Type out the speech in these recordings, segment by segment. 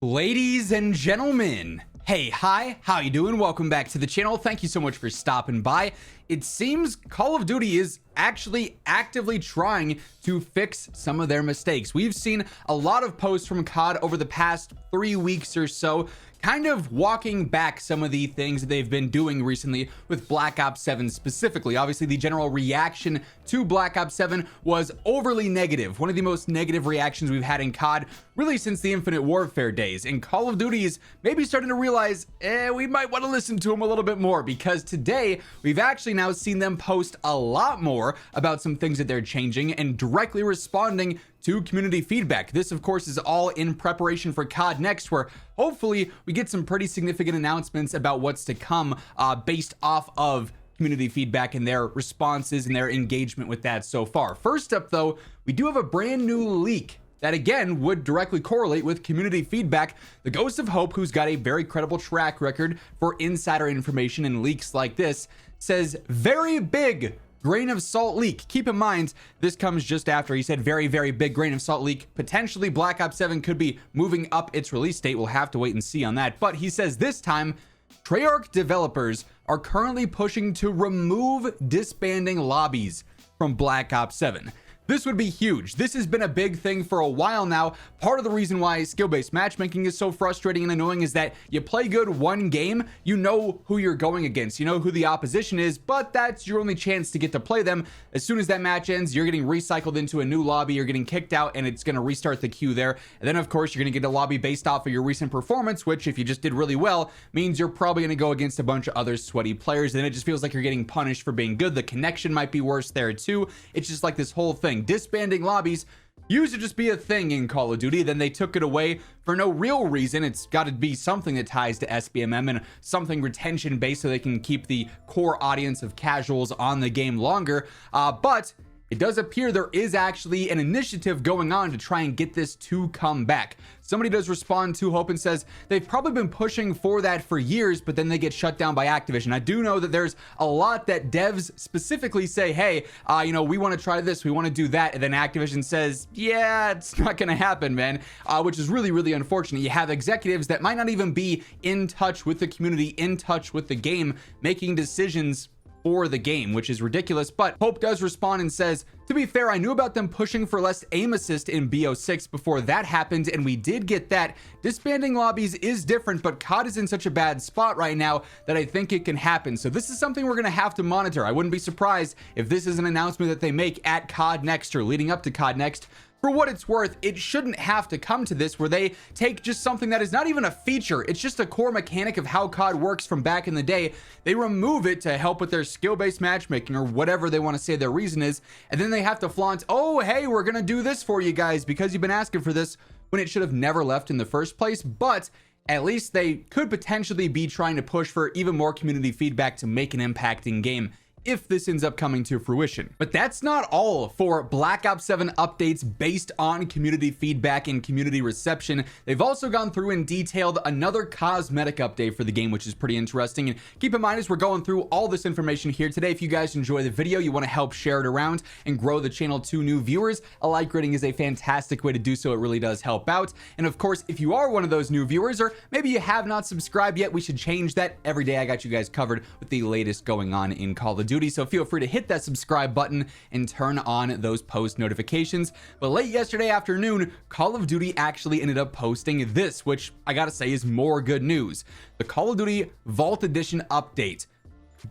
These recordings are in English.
Ladies and gentlemen, hey, hi, how you doing? Welcome back to the channel. Thank you so much for stopping by. It seems Call of Duty is actually actively trying to fix some of their mistakes. We've seen a lot of posts from COD over the past 3 weeks or so, kind of walking back some of the things that they've been doing recently with Black Ops 7 specifically. Obviously, the general reaction to Black Ops 7 was overly negative. One of the most negative reactions we've had in COD really since the Infinite Warfare days. And Call of Duty is maybe starting to realize, we might want to listen to them a little bit more, because today we've actually now seen them post a lot more about some things that they're changing and directly responding to community feedback. This, of course, is all in preparation for COD Next, where hopefully we get some pretty significant announcements about what's to come based off of community feedback and their responses and their engagement with that so far. First up, though, we do have a brand new leak that again would directly correlate with community feedback. The Ghost of Hope, who's got a very credible track record for insider information and leaks like this, says very big grain of salt leak. Keep in mind, this comes just after he said very, very big grain of salt leak. Potentially Black Ops 7 could be moving up its release date. We'll have to wait and see on that. But he says this time, Treyarch developers are currently pushing to remove disbanding lobbies from Black Ops 7. This would be huge. This has been a big thing for a while now. Part of the reason why skill-based matchmaking is so frustrating and annoying is that you play good one game, you know who you're going against, you know who the opposition is, but that's your only chance to get to play them. As soon as that match ends, you're getting recycled into a new lobby, you're getting kicked out, and it's going to restart the queue there. And then, of course, you're going to get a lobby based off of your recent performance, which, if you just did really well, means you're probably going to go against a bunch of other sweaty players. And it just feels like you're getting punished for being good. The connection might be worse there, too. It's just like this whole thing. Disbanding lobbies used to just be a thing in Call of Duty, then they took it away for no real reason. It's got to be something that ties to SBMM and something retention based so they can keep the core audience of casuals on the game longer. But it does appear there is actually an initiative going on to try and get this to come back. Somebody does respond to Hope and says they've probably been pushing for that for years, but then they get shut down by Activision. I do know that there's a lot that devs specifically say, hey, we want to try this, we want to do that. And then Activision says, yeah, it's not going to happen, man, which is really, really unfortunate. You have executives that might not even be in touch with the community, in touch with the game, making decisions for the game, which is ridiculous. But Hope does respond and says, to be fair, I knew about them pushing for less aim assist in BO6 before that happened, and we did get that. Disbanding lobbies is different, but COD is in such a bad spot right now that I think it can happen. So this is something we're going to have to monitor. I wouldn't be surprised if this is an announcement that they make at COD Next or leading up to COD Next. For what it's worth, it shouldn't have to come to this where they take just something that is not even a feature. It's just a core mechanic of how COD works from back in the day. They remove it to help with their skill-based matchmaking or whatever they want to say their reason is. And then they have to flaunt, oh, hey, we're going to do this for you guys because you've been asking for this, when it should have never left in the first place. But at least they could potentially be trying to push for even more community feedback to make an impact in game, if this ends up coming to fruition. But that's not all for Black Ops 7 updates based on community feedback and community reception. They've also gone through and detailed another cosmetic update for the game, which is pretty interesting. And keep in mind, as we're going through all this information here today, if you guys enjoy the video, you want to help share it around and grow the channel to new viewers, a like rating is a fantastic way to do so. It really does help out. And of course, if you are one of those new viewers, or maybe you have not subscribed yet, we should change that. Every day I got you guys covered with the latest going on in Call of Duty. So feel free to hit that subscribe button and turn on those post notifications. But late yesterday afternoon, Call of Duty actually ended up posting this, which I gotta say is more good news. The Call of Duty Vault Edition update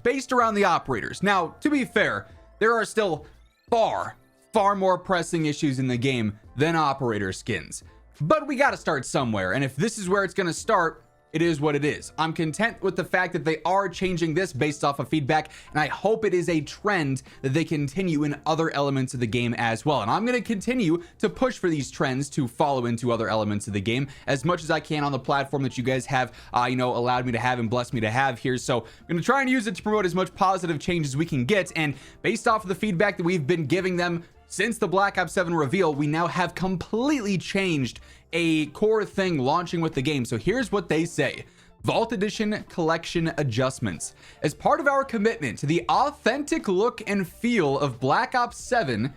based around the operators. Now, to be fair, there are still far more pressing issues in the game than operator skins. But we gotta start somewhere, and if this is where it's gonna start, it is what it is. I'm content with the fact that they are changing this based off of feedback, and I hope it is a trend that they continue in other elements of the game as well. And I'm going to continue to push for these trends to follow into other elements of the game as much as I can on the platform that you guys have, allowed me to have and blessed me to have here. So I'm going to try and use it to promote as much positive change as we can get. And based off of the feedback that we've been giving them since the Black Ops 7 reveal, we now have completely changed a core thing launching with the game. So here's what they say. Vault Edition collection adjustments. As part of our commitment to the authentic look and feel of Black Ops 7,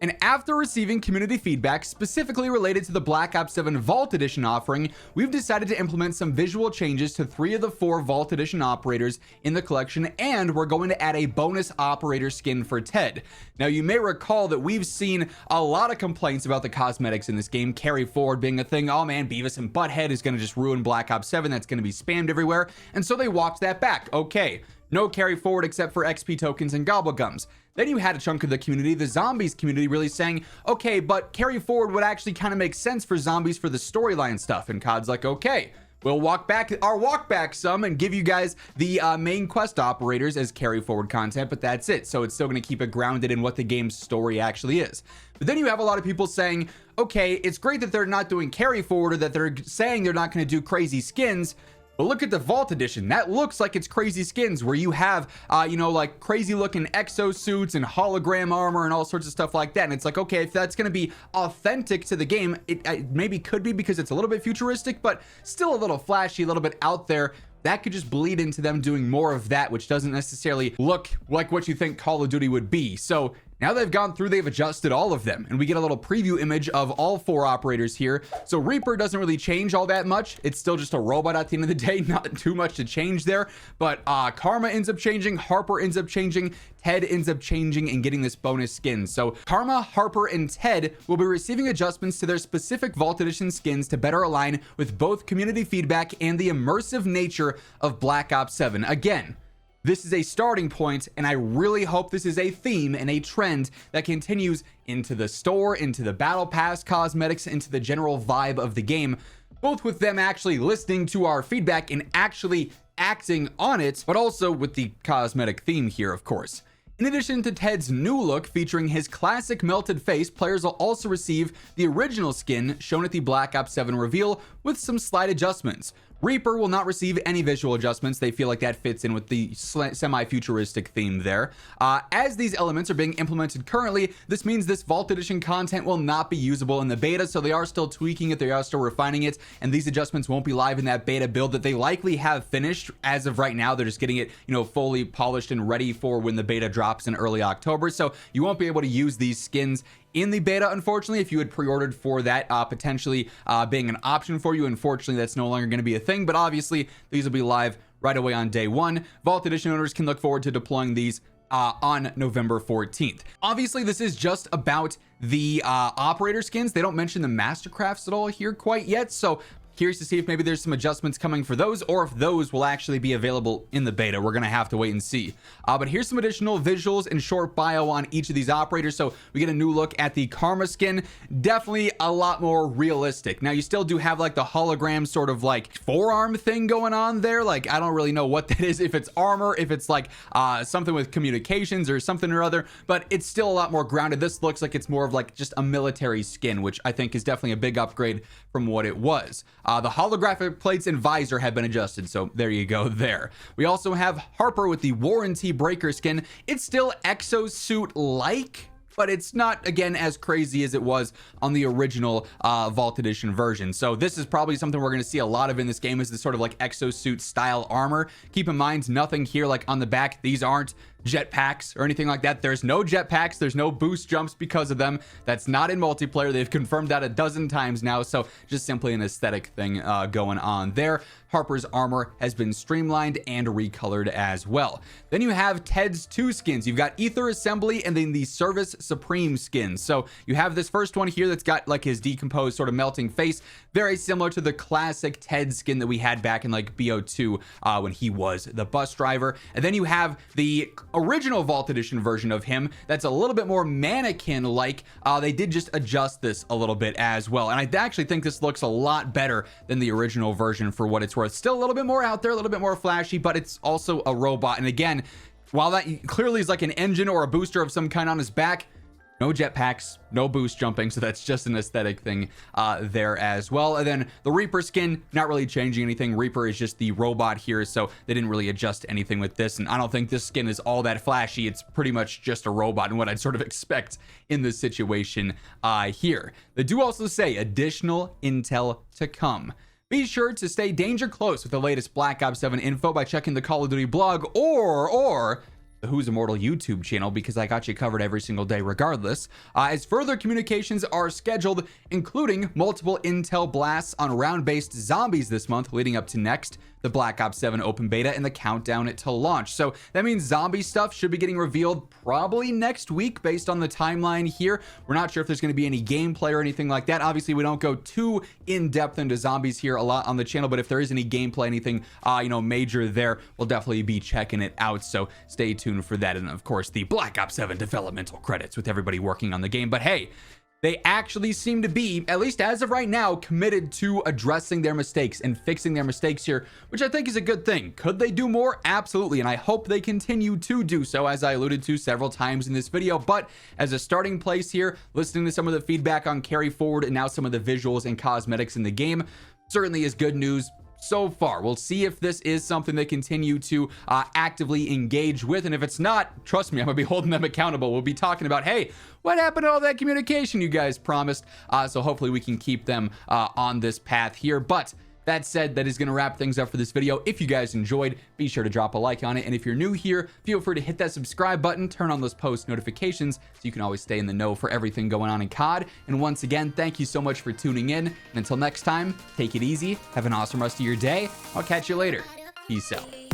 And after receiving community feedback specifically related to the Black Ops 7 Vault Edition offering, we've decided to implement some visual changes to 3 of the 4 Vault Edition operators in the collection, and we're going to add a bonus operator skin for Ted. Now, you may recall that we've seen a lot of complaints about the cosmetics in this game, carry forward being a thing. Oh man, Beavis and Butthead is going to just ruin Black Ops 7. That's going to be spammed everywhere. And so they walked that back. Okay, no carry forward except for XP tokens and gobblegums. Then you had a chunk of the community, the zombies community, really saying, okay, but carry forward would actually kind of make sense for zombies for the storyline stuff. And COD's like, okay, we'll walk back some and give you guys the main quest operators as carry forward content, but that's it. So it's still going to keep it grounded in what the game's story actually is. But then you have a lot of people saying, okay, it's great that they're not doing carry forward, or that they're saying they're not going to do crazy skins. But look at the Vault Edition. That looks like it's crazy skins where you have, like crazy looking exosuits and hologram armor and all sorts of stuff like that. And it's like, okay, if that's going to be authentic to the game, it maybe could be because it's a little bit futuristic, but still a little flashy, a little bit out there. That could just bleed into them doing more of that, which doesn't necessarily look like what you think Call of Duty would be. So now they've gone through, they've adjusted all of them, and we get a little preview image of all 4 operators here. So Reaper doesn't really change all that much. It's still just a robot at the end of the day, not too much to change there. But Karma ends up changing, Harper ends up changing, Ted ends up changing and getting this bonus skin. So Karma, Harper, and Ted will be receiving adjustments to their specific Vault Edition skins to better align with both community feedback and the immersive nature of Black Ops 7. Again, this is a starting point, and I really hope this is a theme and a trend that continues into the store, into the battle pass cosmetics, into the general vibe of the game, both with them actually listening to our feedback and actually acting on it, but also with the cosmetic theme here, of course. In addition to Ted's new look featuring his classic melted face, players will also receive the original skin shown at the Black Ops 7 reveal with some slight adjustments. Reaper will not receive any visual adjustments. They feel like that fits in with the semi-futuristic theme there. As these elements are being implemented currently, this means this Vault Edition content will not be usable in the beta, so they are still tweaking it, they are still refining it, and these adjustments won't be live in that beta build that they likely have finished. As of right now, they're just getting it, fully polished and ready for when the beta drops in early October, so you won't be able to use these skins in the beta, unfortunately. If you had pre-ordered for that potentially being an option for you, unfortunately that's no longer going to be a thing, but obviously these will be live right away on day 1. Vault Edition owners can look forward to deploying these on November 14th. Obviously this is just about the operator skins. They don't mention the Mastercrafts at all here quite yet, so curious to see if maybe there's some adjustments coming for those, or if those will actually be available in the beta. We're gonna have to wait and see. But here's some additional visuals and short bio on each of these operators. So we get a new look at the Karma skin, definitely a lot more realistic. Now you still do have like the hologram sort of like forearm thing going on there. Like I don't really know what that is, if it's armor, if it's like something with communications or something or other, but it's still a lot more grounded. This looks like it's more of like just a military skin, which I think is definitely a big upgrade from what it was. The holographic plates and visor have been adjusted, so there you go there. We also have Harper with the warranty breaker skin. It's still exosuit-like, but it's not, again, as crazy as it was on the original Vault Edition version. So this is probably something we're going to see a lot of in this game, is this sort of like exosuit style armor. Keep in mind, nothing here like on the back. These aren't jetpacks or anything like that. There's no jetpacks, there's no boost jumps because of them. That's not in multiplayer. They've confirmed that a dozen times now, so just simply an aesthetic thing going on there. Harper's armor has been streamlined and recolored as well. Then you have Ted's 2 skins. You've got Ether Assembly and then the Service Supreme skins. So you have this first one here that's got like his decomposed sort of melting face, very similar to the classic Ted skin that we had back in like BO2 when he was the bus driver. And then you have the original Vault Edition version of him that's a little bit more mannequin-like. They did just adjust this a little bit as well, and I actually think this looks a lot better than the original version for what it's worth. Still a little bit more out there, a little bit more flashy, but it's also a robot. And again, while that clearly is like an engine or a booster of some kind on his back, no jetpacks, no boost jumping, so that's just an aesthetic thing there as well. And then the Reaper skin, not really changing anything. Reaper is just the robot here, so they didn't really adjust anything with this, and I don't think this skin is all that flashy. It's pretty much just a robot and what I'd sort of expect in this situation here. They do also say additional intel to come. Be sure to stay danger close with the latest Black Ops 7 info by checking the Call of Duty blog or the the Who's Immortal YouTube channel because I got you covered every single day regardless, as further communications are scheduled, including multiple intel blasts on round-based zombies this month leading up to next, the Black Ops 7 open beta, and the countdown to launch. So that means zombie stuff should be getting revealed probably next week based on the timeline here. We're not sure if there's going to be any gameplay or anything like that. Obviously, we don't go too in-depth into zombies here a lot on the channel, but if there is any gameplay, anything, major there, we'll definitely be checking it out. So stay tuned for that. And of course, the Black Ops 7 developmental credits with everybody working on the game. But hey, they actually seem to be, at least as of right now, committed to addressing their mistakes and fixing their mistakes here, which I think is a good thing. Could they do more? Absolutely. And I hope they continue to do so, as I alluded to several times in this video. But as a starting place here, listening to some of the feedback on carry forward and now some of the visuals and cosmetics in the game certainly is good news so far. We'll see if this is something they continue to actively engage with, and if it's not, trust me, I'm gonna be holding them accountable. We'll be talking about, hey, what happened to all that communication you guys promised? So hopefully we can keep them on this path here. But that said, that is going to wrap things up for this video. If you guys enjoyed, be sure to drop a like on it. And if you're new here, feel free to hit that subscribe button, turn on those post notifications so you can always stay in the know for everything going on in COD. And once again, thank you so much for tuning in. And until next time, take it easy. Have an awesome rest of your day. I'll catch you later. Peace out.